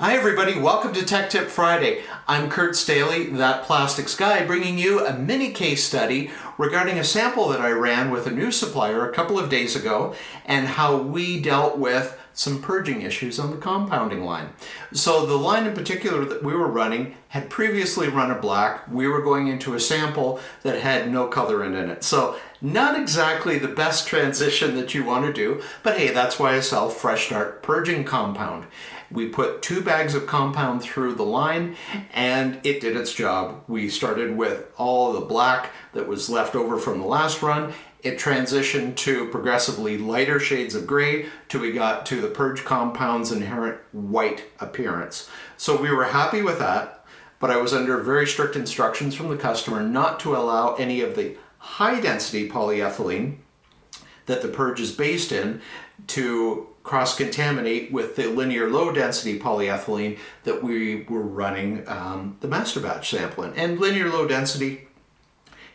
Hi everybody, welcome to Tech Tip Friday. I'm Kurt Staley, that plastics guy, bringing you a mini case study regarding a sample that I ran with a new supplier a couple of days ago and how we dealt with some purging issues on the compounding line. So the line in particular that we were running had previously run a black. We were going into a sample that had no colorant in it. So not exactly the best transition that you want to do, but hey, that's why I sell Fresh Start Purging Compound. We put 2 bags of compound through the line and it did its job. We started with all the black that was left over from the last run. It transitioned to progressively lighter shades of gray till we got to the purge compound's inherent white appearance. So we were happy with that, but I was under very strict instructions from the customer not to allow any of the high density polyethylene that the purge is based in to cross-contaminate with the linear low density polyethylene that we were running the master batch sample in. And linear low density,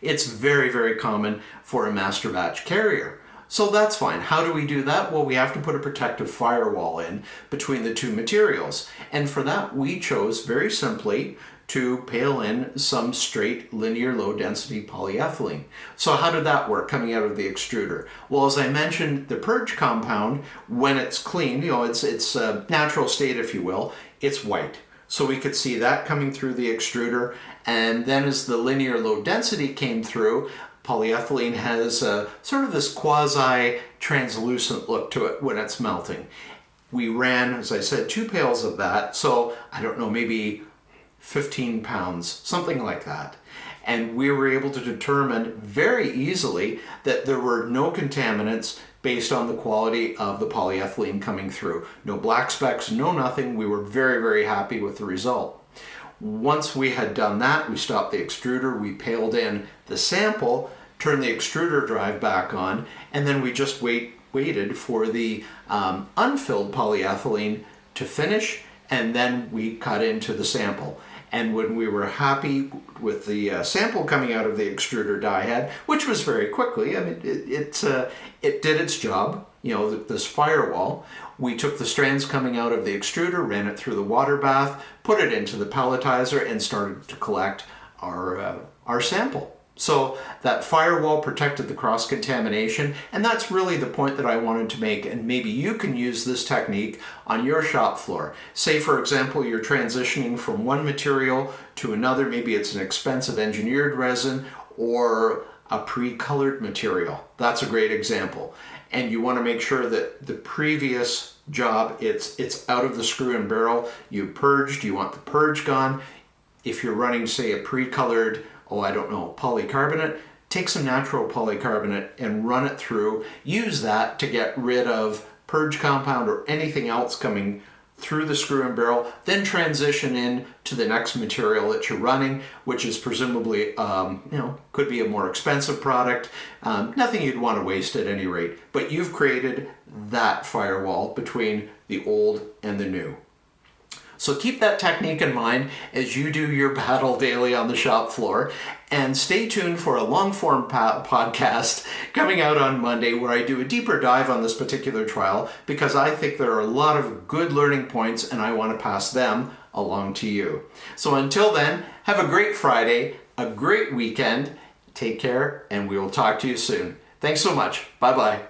it's very, very common for a master batch carrier. So that's fine. How do we do that? Well, we have to put a protective firewall in between the two materials. And for that, we chose very simply to pale in some straight linear low density polyethylene. So how did that work coming out of the extruder? Well, as I mentioned, the purge compound, when it's clean, it's a natural state, if you will, it's white. So we could see that coming through the extruder. And then as the linear low density came through, polyethylene has sort of this quasi-translucent look to it when it's melting. We ran, as I said, 2 pails of that. So I don't know, maybe 15 pounds, something like that. And we were able to determine very easily that there were no contaminants based on the quality of the polyethylene coming through. No black specks, no nothing. We were very, very happy with the result. Once we had done that, we stopped the extruder, we paled in the sample, turned the extruder drive back on, and then we just waited for the unfilled polyethylene to finish, and then we cut into the sample. And when we were happy with the sample coming out of the extruder die head, which was very quickly, I mean, it did its job, this firewall, we took the strands coming out of the extruder, ran it through the water bath, put it into the pelletizer, and started to collect our sample. So that firewall protected the cross-contamination, and that's really the point that I wanted to make, and maybe you can use this technique on your shop floor. Say, for example, you're transitioning from one material to another. Maybe it's an expensive engineered resin or a pre-colored material. That's a great example. And you want to make sure that the previous job, it's out of the screw and barrel. You purged, you want the purge gone. If you're running, say, a pre-colored polycarbonate, take some natural polycarbonate and run it through. Use that to get rid of purge compound or anything else coming through the screw and barrel. Then transition in to the next material that you're running, which is presumably, could be a more expensive product. Nothing you'd want to waste at any rate. But you've created that firewall between the old and the new. So keep that technique in mind as you do your battle daily on the shop floor, and stay tuned for a long-form podcast coming out on Monday where I do a deeper dive on this particular trial because I think there are a lot of good learning points and I want to pass them along to you. So until then, have a great Friday, a great weekend, take care, and we will talk to you soon. Thanks so much. Bye-bye.